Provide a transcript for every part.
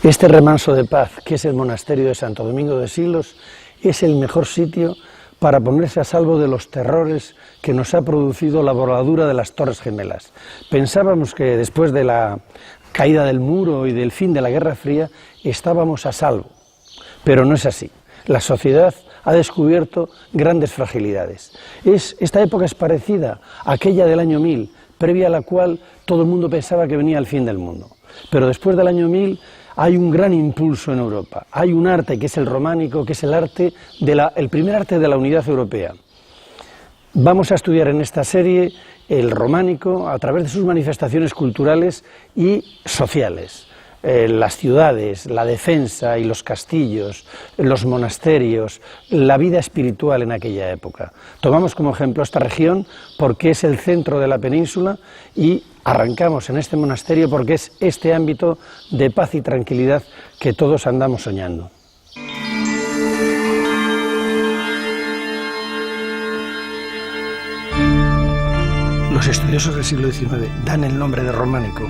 Este remanso de paz, que es el monasterio de Santo Domingo de Silos, es el mejor sitio para ponerse a salvo de los terrores que nos ha producido la voladura de las Torres Gemelas. Pensábamos que después de la caída del muro y del fin de la Guerra Fría estábamos a salvo, pero no es así. La sociedad ha descubierto grandes fragilidades. Esta época es parecida a aquella del año 1000, previa a la cual todo el mundo pensaba que venía el fin del mundo. Pero después del año 1000 hay un gran impulso en Europa. Hay un arte que es el románico, que es el primer arte de la unidad europea. Vamos a estudiar en esta serie el románico a través de sus manifestaciones culturales y sociales. Las ciudades, la defensa y los castillos, los monasterios, la vida espiritual en aquella época. Tomamos como ejemplo esta región porque es el centro de la península y arrancamos en este monasterio porque es este ámbito de paz y tranquilidad que todos andamos soñando. Los estudiosos del siglo XIX dan el nombre de románico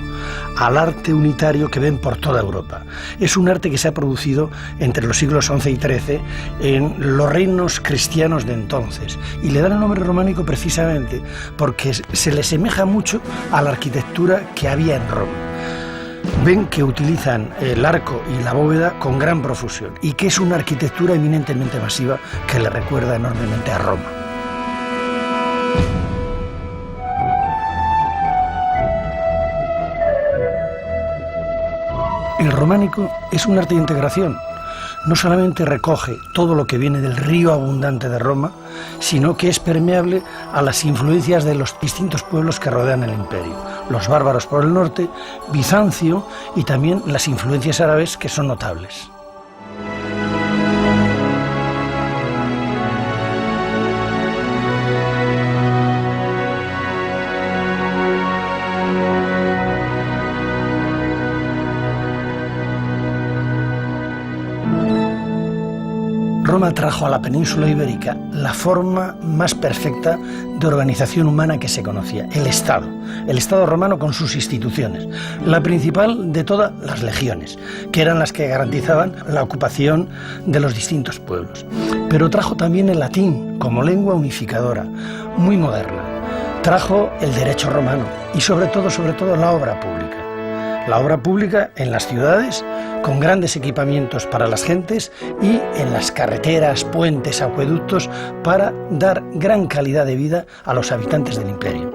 al arte unitario que ven por toda Europa. Es un arte que se ha producido entre los siglos XI y XIII en los reinos cristianos de entonces. Y le dan el nombre románico precisamente porque se le asemeja mucho a la arquitectura que había en Roma. Ven que utilizan el arco y la bóveda con gran profusión y que es una arquitectura eminentemente masiva que le recuerda enormemente a Roma. El románico es un arte de integración. No solamente recoge todo lo que viene del río abundante de Roma, sino que es permeable a las influencias de los distintos pueblos que rodean el imperio. Los bárbaros por el norte, Bizancio y también las influencias árabes que son notables. Roma trajo a la península ibérica la forma más perfecta de organización humana que se conocía, el Estado romano con sus instituciones, la principal de todas las legiones, que eran las que garantizaban la ocupación de los distintos pueblos. Pero trajo también el latín como lengua unificadora, muy moderna. Trajo el derecho romano y sobre todo la obra pública. La obra pública en las ciudades, con grandes equipamientos para las gentes y en las carreteras, puentes, acueductos, para dar gran calidad de vida a los habitantes del imperio.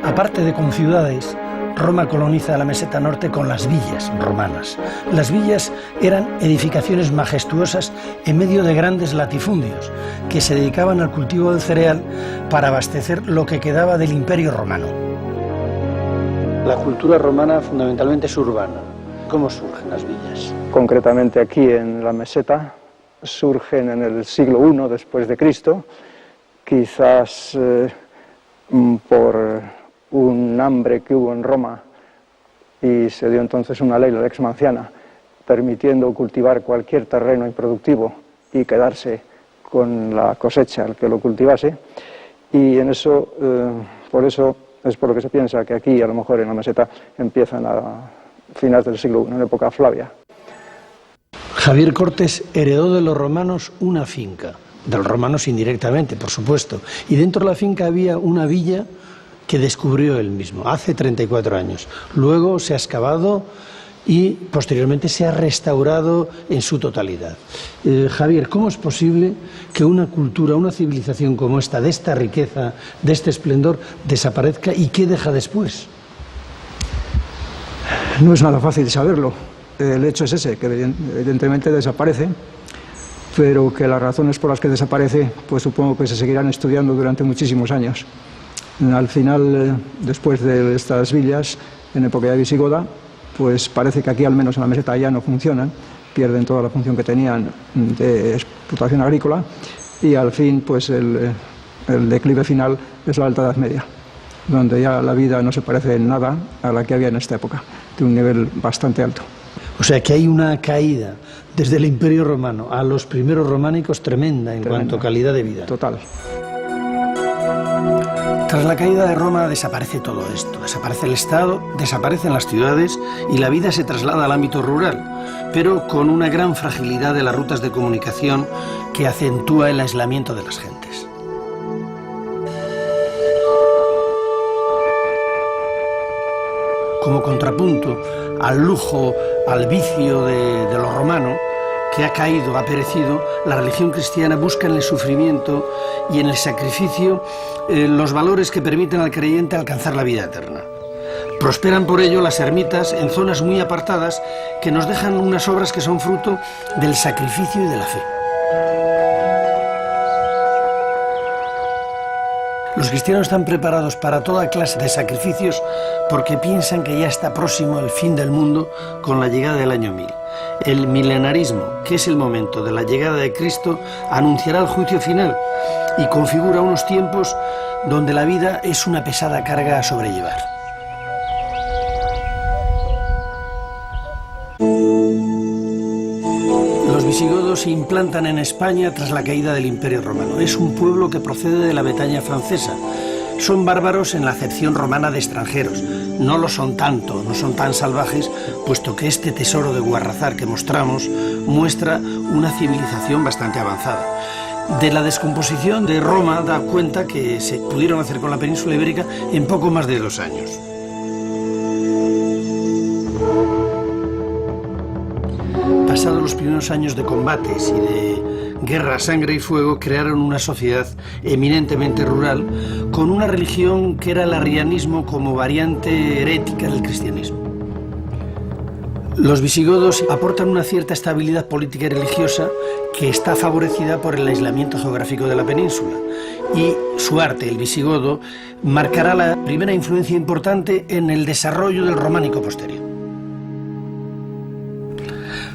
Aparte de con ciudades, Roma coloniza la meseta norte con las villas romanas. Las villas eran edificaciones majestuosas en medio de grandes latifundios que se dedicaban al cultivo del cereal para abastecer lo que quedaba del imperio romano. La cultura romana fundamentalmente es urbana. ¿Cómo surgen las villas? Concretamente aquí en la meseta surgen en el siglo I después de Cristo, quizás por un hambre que hubo en Roma y se dio entonces una ley, la Lex Manciana, permitiendo cultivar cualquier terreno improductivo y quedarse con la cosecha el que lo cultivase, y en eso, por eso es por lo que se piensa que aquí, a lo mejor en la meseta, empiezan a finales del siglo I, en época Flavia. Javier Cortes heredó de los romanos una finca, de los romanos indirectamente, por supuesto, y dentro de la finca había una villa que descubrió él mismo, hace 34 años. Luego se ha excavado y posteriormente se ha restaurado en su totalidad. Javier, ¿cómo es posible que una cultura, una civilización como esta, de esta riqueza, de este esplendor, desaparezca y qué deja después? No es nada fácil saberlo. El hecho es ese, que evidentemente desaparece, pero que las razones por las que desaparece, pues supongo que se seguirán estudiando durante muchísimos años. Al final, después de estas villas, en época de visigoda, pues parece que aquí, al menos en la meseta, ya no funcionan, pierden toda la función que tenían de explotación agrícola, y al fin, pues el declive final es la Alta Edad Media, donde ya la vida no se parece en nada a la que había en esta época, de un nivel bastante alto. O sea que hay una caída desde el Imperio Romano a los primeros románicos tremenda en cuanto a calidad de vida. Total. Tras la caída de Roma desaparece todo esto, desaparece el Estado, desaparecen las ciudades y la vida se traslada al ámbito rural, pero con una gran fragilidad de las rutas de comunicación que acentúa el aislamiento de las gentes. Como contrapunto al lujo, al vicio de lo romano, que ha caído, ha perecido, la religión cristiana busca en el sufrimiento y en el sacrificio los valores que permiten al creyente alcanzar la vida eterna. Prosperan por ello las ermitas en zonas muy apartadas que nos dejan unas obras que son fruto del sacrificio y de la fe. Los cristianos están preparados para toda clase de sacrificios porque piensan que ya está próximo el fin del mundo con la llegada del año 1000. El milenarismo, que es el momento de la llegada de Cristo, anunciará el juicio final y configura unos tiempos donde la vida es una pesada carga a sobrellevar. Los visigodos se implantan en España tras la caída del Imperio Romano. Es un pueblo que procede de la Bretaña francesa. Son bárbaros en la acepción romana de extranjeros. No lo son tanto, no son tan salvajes, puesto que este tesoro de Guarrazar que mostramos muestra una civilización bastante avanzada. De la descomposición de Roma da cuenta que se pudieron hacer con la península ibérica en poco más de 2 años. Pasados los primeros años de combates y de guerra, sangre y fuego, crearon una sociedad eminentemente rural con una religión que era el arrianismo como variante herética del cristianismo. Los visigodos aportan una cierta estabilidad política y religiosa que está favorecida por el aislamiento geográfico de la península, y su arte, el visigodo, marcará la primera influencia importante en el desarrollo del románico posterior.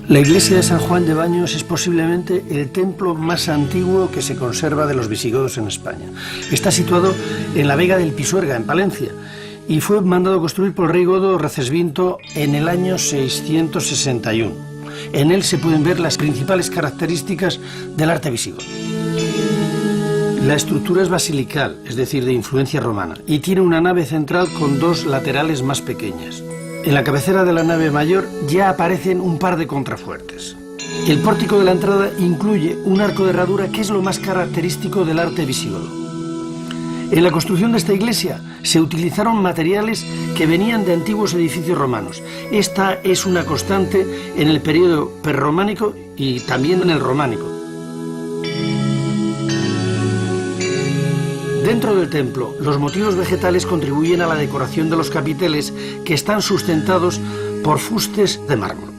La iglesia de San Juan de Baños es posiblemente el templo más antiguo que se conserva de los visigodos en España. Está situado en la Vega del Pisuerga, en Palencia, y fue mandado construir por el rey godo Recesvinto en el año 661. En él se pueden ver las principales características del arte visigodo. La estructura es basilical, es decir, de influencia romana, y tiene una nave central con 2 laterales más pequeñas. En la cabecera de la nave mayor ya aparecen un par de contrafuertes. El pórtico de la entrada incluye un arco de herradura que es lo más característico del arte visigodo. En la construcción de esta iglesia se utilizaron materiales que venían de antiguos edificios romanos. Esta es una constante en el periodo prerrománico y también en el románico. Dentro del templo, los motivos vegetales contribuyen a la decoración de los capiteles, que están sustentados por fustes de mármol.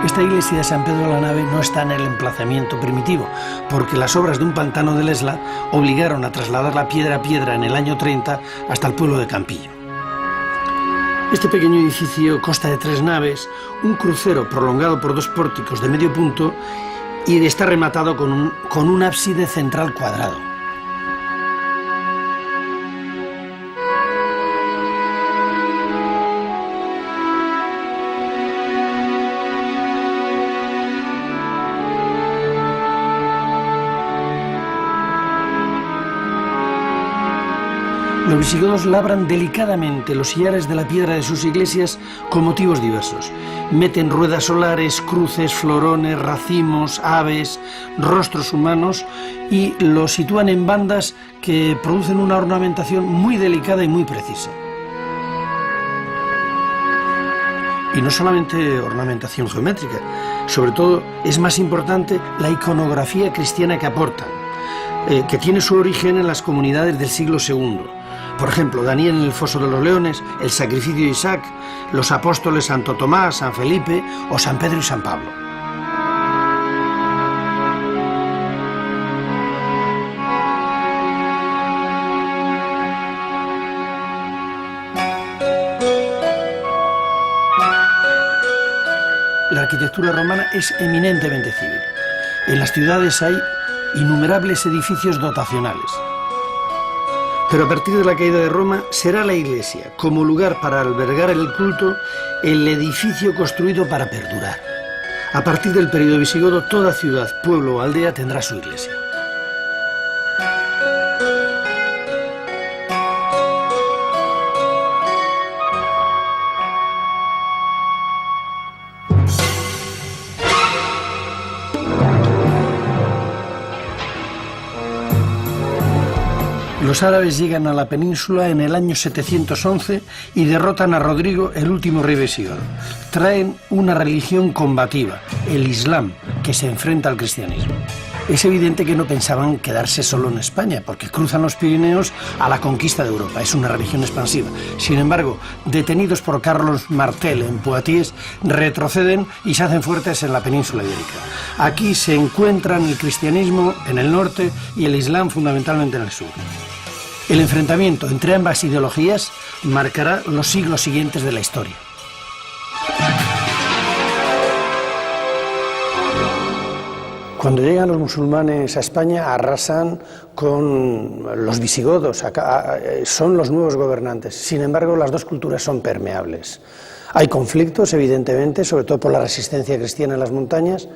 Esta iglesia de San Pedro de la Nave no está en el emplazamiento primitivo, porque las obras de un pantano del Esla obligaron a trasladar la piedra a piedra en el año 30 hasta el pueblo de Campillo. Este pequeño edificio consta de 3 naves, un crucero prolongado por 2 pórticos de medio punto y está rematado con un ábside central cuadrado. Los visigodos labran delicadamente los sillares de la piedra de sus iglesias con motivos diversos. Meten ruedas solares, cruces, florones, racimos, aves, rostros humanos y los sitúan en bandas que producen una ornamentación muy delicada y muy precisa. Y no solamente ornamentación geométrica, sobre todo es más importante la iconografía cristiana que aportan, que tiene su origen en las comunidades del siglo II. Por ejemplo, Daniel en el foso de los leones, el sacrificio de Isaac, los apóstoles Santo Tomás, San Felipe o San Pedro y San Pablo. La arquitectura romana es eminentemente civil. En las ciudades hay innumerables edificios dotacionales. Pero a partir de la caída de Roma será la iglesia, como lugar para albergar el culto, el edificio construido para perdurar. A partir del período visigodo, toda ciudad, pueblo o aldea tendrá su iglesia. Los árabes llegan a la península en el año 711 y derrotan a Rodrigo, el último rey visigodo. Traen una religión combativa, el Islam, que se enfrenta al cristianismo. Es evidente que no pensaban quedarse solo en España, porque cruzan los Pirineos a la conquista de Europa. Es una religión expansiva. Sin embargo, detenidos por Carlos Martel en Poitiers, retroceden y se hacen fuertes en la península ibérica. Aquí se encuentran el cristianismo en el norte y el Islam fundamentalmente en el sur. El enfrentamiento entre ambas ideologías marcará los siglos siguientes de la historia. Cuando llegan los musulmanes a España, arrasan con los visigodos, son los nuevos gobernantes. Sin embargo, las dos culturas son permeables. Hay conflictos, evidentemente, sobre todo por la resistencia cristiana en las montañas,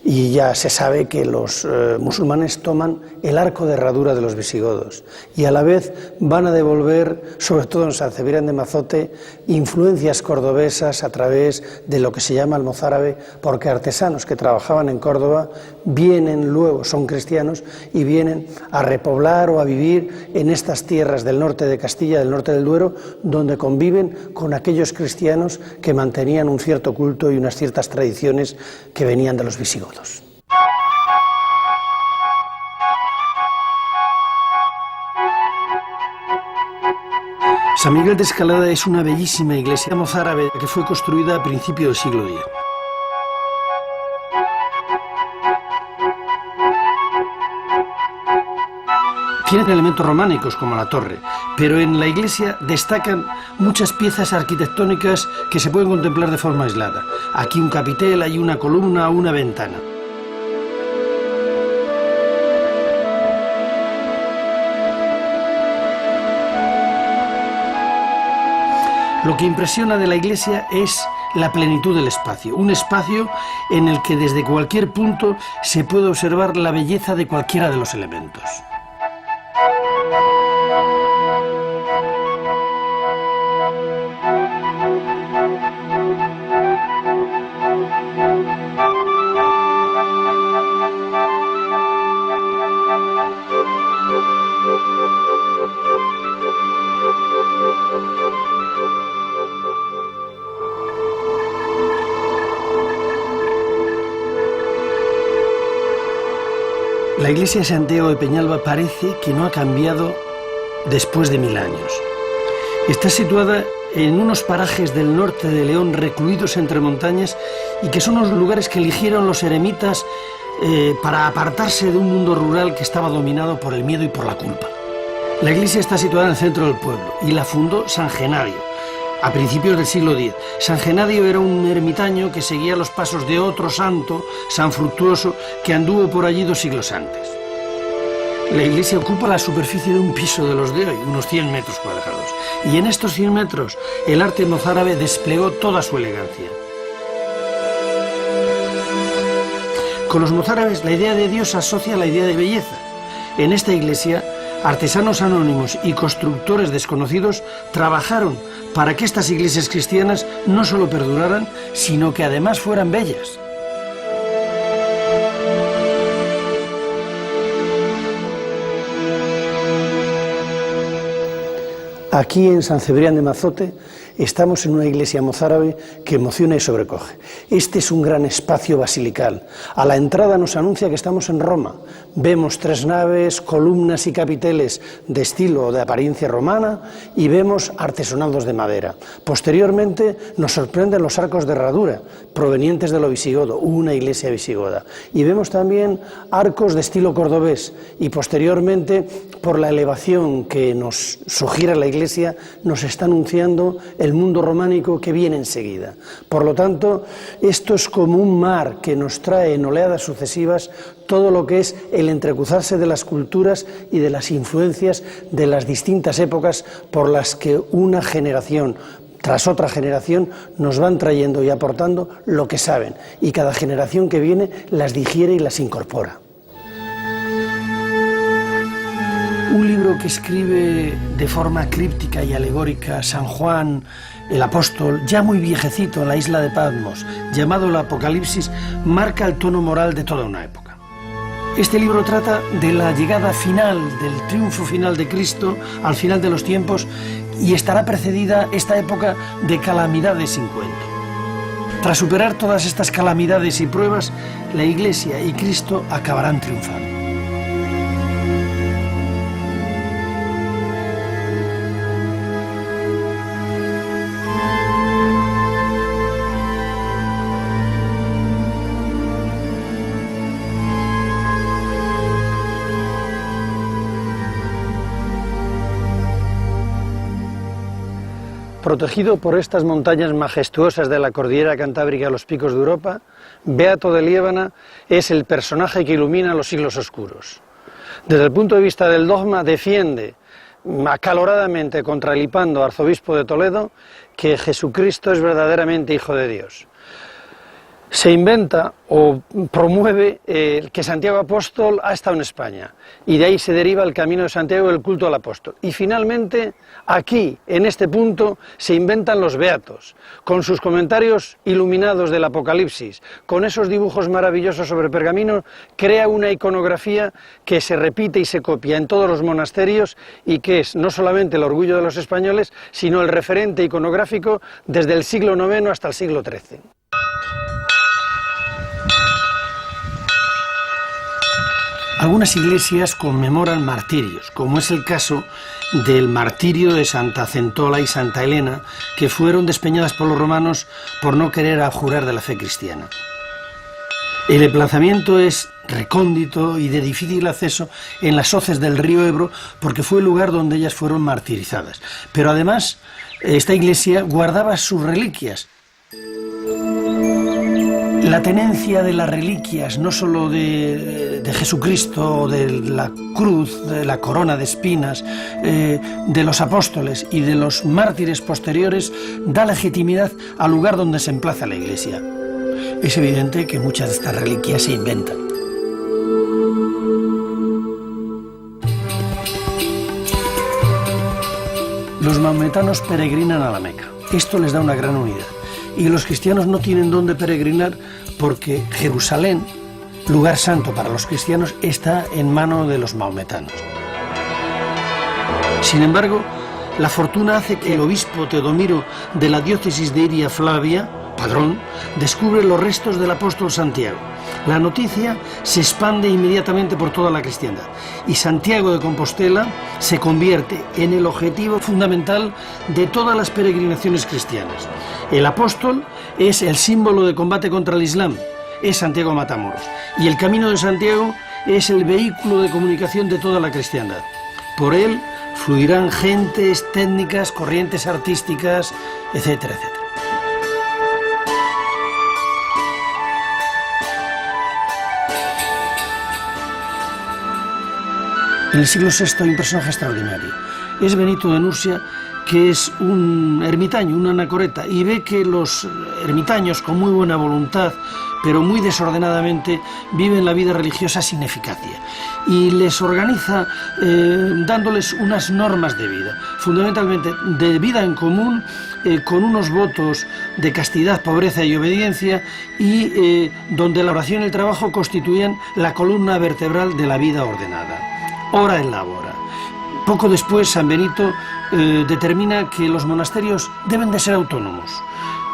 y ya se sabe que los musulmanes toman el arco de herradura de los visigodos y a la vez van a devolver, sobre todo en San Cebrián de Mazote, influencias cordobesas a través de lo que se llama almozárabe, porque artesanos que trabajaban en Córdoba vienen luego, son cristianos, y vienen a repoblar o a vivir en estas tierras del norte de Castilla, del norte del Duero, donde conviven con aquellos cristianos que mantenían un cierto culto y unas ciertas tradiciones que venían de los visigodos. San Miguel de Escalada es una bellísima iglesia mozárabe que fue construida a principios del siglo X. Tienen elementos románicos como la torre, pero en la iglesia destacan muchas piezas arquitectónicas que se pueden contemplar de forma aislada. Aquí un capitel, hay una columna o una ventana. Lo que impresiona de la iglesia es la plenitud del espacio, un espacio en el que desde cualquier punto se puede observar la belleza de cualquiera de los elementos. La iglesia de Santiago de Peñalba parece que no ha cambiado después de 1000 años. Está situada en unos parajes del norte de León, recluidos entre montañas, y que son los lugares que eligieron los eremitas para apartarse de un mundo rural que estaba dominado por el miedo y por la culpa. La iglesia está situada en el centro del pueblo y la fundó San Genadio a principios del siglo X. San Genadio era un ermitaño que seguía los pasos de otro santo, San Fructuoso, que anduvo por allí 2 siglos antes. La iglesia ocupa la superficie de un piso de los de hoy, unos 100 metros cuadrados. Y en estos 100 metros el arte mozárabe desplegó toda su elegancia. Con los mozárabes la idea de Dios asocia la idea de belleza. En esta iglesia, artesanos anónimos y constructores desconocidos trabajaron para que estas iglesias cristianas no solo perduraran, sino que además fueran bellas. Aquí en San Cebrián de Mazote estamos en una iglesia mozárabe que emociona y sobrecoge. Este es un gran espacio basilical. A la entrada nos anuncia que estamos en Roma. Vemos 3 naves, columnas y capiteles de estilo o de apariencia romana y vemos artesonados de madera. Posteriormente nos sorprenden los arcos de herradura provenientes de lo visigodo, una iglesia visigoda. Y vemos también arcos de estilo cordobés y posteriormente, por la elevación que nos sugiere la iglesia, nos está anunciando el mundo románico que viene enseguida. Por lo tanto, esto es como un mar que nos trae en oleadas sucesivas todo lo que es el entrecruzarse de las culturas y de las influencias de las distintas épocas por las que una generación tras otra generación nos van trayendo y aportando lo que saben, y cada generación que viene las digiere y las incorpora. Un libro que escribe de forma críptica y alegórica San Juan el apóstol, ya muy viejecito en la isla de Patmos, llamado el Apocalipsis, marca el tono moral de toda una época. Este libro trata de la llegada final, del triunfo final de Cristo al final de los tiempos, y estará precedida esta época de calamidades sin cuento. Tras superar todas estas calamidades y pruebas, la Iglesia y Cristo acabarán triunfando. Protegido por estas montañas majestuosas de la cordillera cantábrica a los picos de Europa, Beato de Liébana es el personaje que ilumina los siglos oscuros. Desde el punto de vista del dogma, defiende acaloradamente contra el Hipando, arzobispo de Toledo, que Jesucristo es verdaderamente Hijo de Dios. Se inventa o promueve que Santiago Apóstol ha estado en España, y de ahí se deriva el camino de Santiago y el culto al apóstol. Y finalmente, aquí, en este punto, se inventan los beatos, con sus comentarios iluminados del Apocalipsis, con esos dibujos maravillosos sobre pergamino, crea una iconografía que se repite y se copia en todos los monasterios, y que es no solamente el orgullo de los españoles, sino el referente iconográfico desde el siglo IX hasta el siglo XIII. Algunas iglesias conmemoran martirios, como es el caso del martirio de Santa Centola y Santa Elena, que fueron despeñadas por los romanos por no querer abjurar de la fe cristiana. El emplazamiento es recóndito y de difícil acceso en las hoces del río Ebro, porque fue el lugar donde ellas fueron martirizadas. Pero además, esta iglesia guardaba sus reliquias. La tenencia de las reliquias, no solo de Jesucristo, de la cruz, de la corona de espinas, de los apóstoles y de los mártires posteriores, da legitimidad al lugar donde se emplaza la iglesia. Es evidente que muchas de estas reliquias se inventan. Los maometanos peregrinan a la Meca. Esto les da una gran unidad. Y los cristianos no tienen dónde peregrinar porque Jerusalén, lugar santo para los cristianos, está en mano de los maometanos. Sin embargo, la fortuna hace que el obispo Teodomiro de la diócesis de Iria Flavia, padrón, descubre los restos del apóstol Santiago. La noticia se expande inmediatamente por toda la cristiandad y Santiago de Compostela se convierte en el objetivo fundamental de todas las peregrinaciones cristianas. El apóstol es el símbolo de combate contra el Islam, es Santiago Matamoros, y el camino de Santiago es el vehículo de comunicación de toda la cristiandad. Por él fluirán gentes, técnicas, corrientes artísticas, etcétera, etcétera. En el siglo VI hay un personaje extraordinario. Es Benito de Nursia, que es un ermitaño, un anacoreta, y ve que los ermitaños, con muy buena voluntad, pero muy desordenadamente, viven la vida religiosa sin eficacia. Y les organiza dándoles unas normas de vida, fundamentalmente de vida en común, con unos votos de castidad, pobreza y obediencia, y donde la oración y el trabajo constituían la columna vertebral de la vida ordenada. Hora en la hora. Poco después, San Benito determina que los monasterios deben de ser autónomos,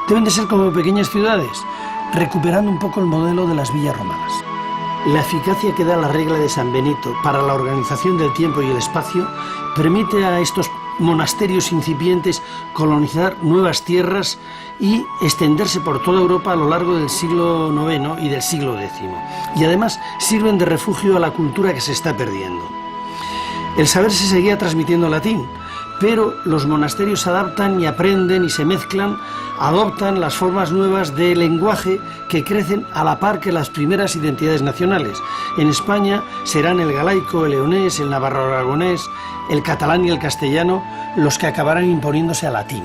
deben de ser como pequeñas ciudades, recuperando un poco el modelo de las villas romanas. La eficacia que da la regla de San Benito para la organización del tiempo y el espacio permite a estos monasterios incipientes colonizar nuevas tierras y extenderse por toda Europa a lo largo del siglo IX y del siglo X. Y además sirven de refugio a la cultura que se está perdiendo. El saber se seguía transmitiendo en latín, pero los monasterios se adaptan y aprenden y se mezclan, adoptan las formas nuevas de lenguaje que crecen a la par que las primeras identidades nacionales. En España serán el galaico, el leonés, el navarro-aragonés, el catalán y el castellano los que acabarán imponiéndose al latín.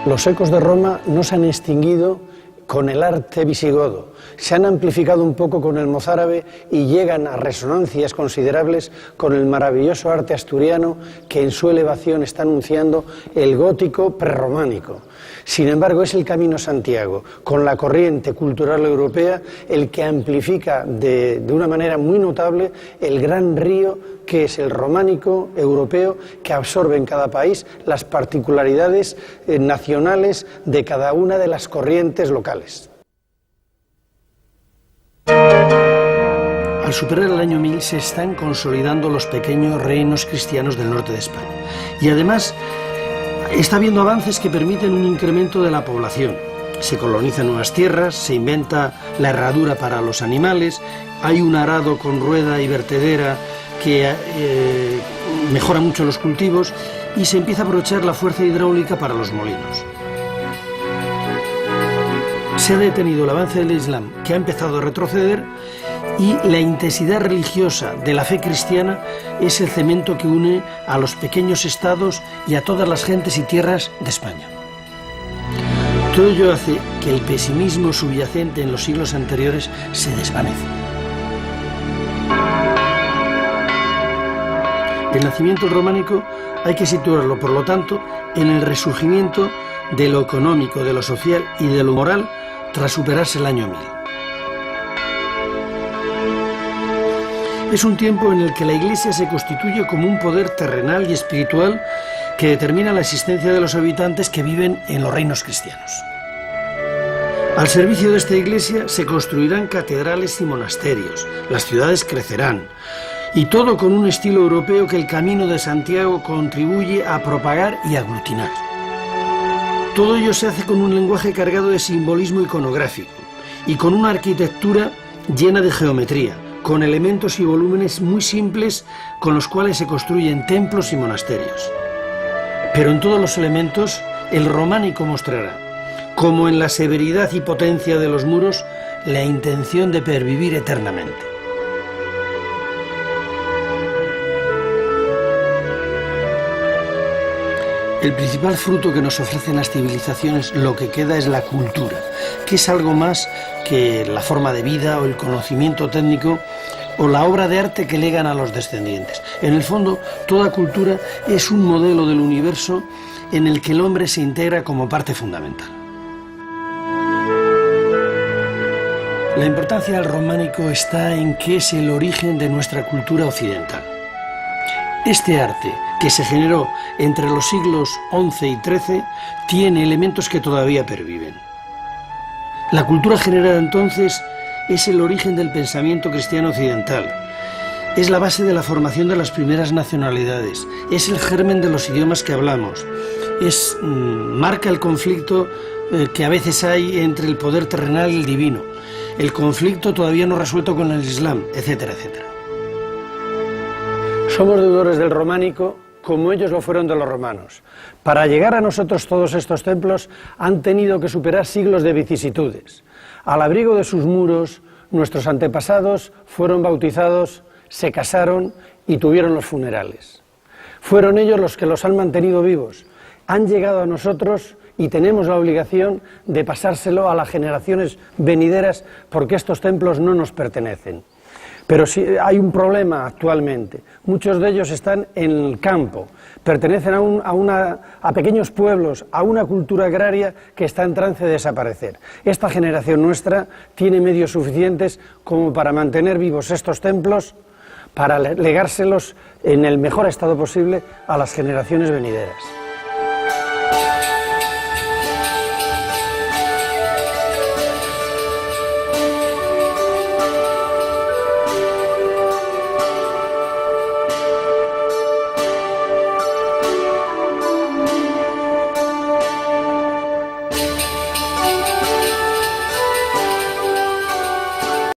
Los ecos de Roma no se han extinguido con el arte visigodo, se han amplificado un poco con el mozárabe y llegan a resonancias considerables con el maravilloso arte asturiano que en su elevación está anunciando el gótico prerrománico. Sin embargo, es el Camino Santiago, con la corriente cultural europea, el que amplifica de una manera muy notable el gran río que es el románico europeo, que absorbe en cada país las particularidades nacionales de cada una de las corrientes locales. Al superar el año 1000 se están consolidando los pequeños reinos cristianos del norte de España. Y además está habiendo avances que permiten un incremento de la población. Se colonizan nuevas tierras, se inventa la herradura para los animales, hay un arado con rueda y vertedera que mejora mucho los cultivos y se empieza a aprovechar la fuerza hidráulica para los molinos. Se ha detenido el avance del Islam, que ha empezado a retroceder, y la intensidad religiosa de la fe cristiana es el cemento que une a los pequeños estados y a todas las gentes y tierras de España. Todo ello hace que el pesimismo subyacente en los siglos anteriores se desvanezca. El nacimiento románico hay que situarlo, por lo tanto, en el resurgimiento de lo económico, de lo social y de lo moral tras superarse el año 1000. Es un tiempo en el que la Iglesia se constituye como un poder terrenal y espiritual que determina la existencia de los habitantes que viven en los reinos cristianos. Al servicio de esta Iglesia se construirán catedrales y monasterios, las ciudades crecerán, y todo con un estilo europeo que el Camino de Santiago contribuye a propagar y aglutinar. Todo ello se hace con un lenguaje cargado de simbolismo iconográfico y con una arquitectura llena de geometría, con elementos y volúmenes muy simples con los cuales se construyen templos y monasterios. Pero en todos los elementos el románico mostrará, como en la severidad y potencia de los muros, la intención de pervivir eternamente. El principal fruto que nos ofrecen las civilizaciones, lo que queda, es la cultura, que es algo más que la forma de vida o el conocimiento técnico o la obra de arte que legan a los descendientes. En el fondo, toda cultura es un modelo del universo en el que el hombre se integra como parte fundamental. La importancia del románico está en que es el origen de nuestra cultura occidental. Este arte, que se generó entre los siglos XI y XIII, tiene elementos que todavía perviven. La cultura generada entonces es el origen del pensamiento cristiano occidental, es la base de la formación de las primeras nacionalidades, es el germen de los idiomas que hablamos, marca el conflicto que a veces hay entre el poder terrenal y el divino, el conflicto todavía no resuelto con el Islam, etcétera, etcétera. Somos deudores del románico como ellos lo fueron de los romanos. Para llegar a nosotros todos estos templos han tenido que superar siglos de vicisitudes. Al abrigo de sus muros, nuestros antepasados fueron bautizados, se casaron y tuvieron los funerales. Fueron ellos los que los han mantenido vivos. Han llegado a nosotros y tenemos la obligación de pasárselo a las generaciones venideras porque estos templos no nos pertenecen. Pero sí hay un problema actualmente. Muchos de ellos están en el campo, pertenecen a pequeños pueblos, a una cultura agraria que está en trance de desaparecer. Esta generación nuestra tiene medios suficientes como para mantener vivos estos templos, para legárselos en el mejor estado posible a las generaciones venideras.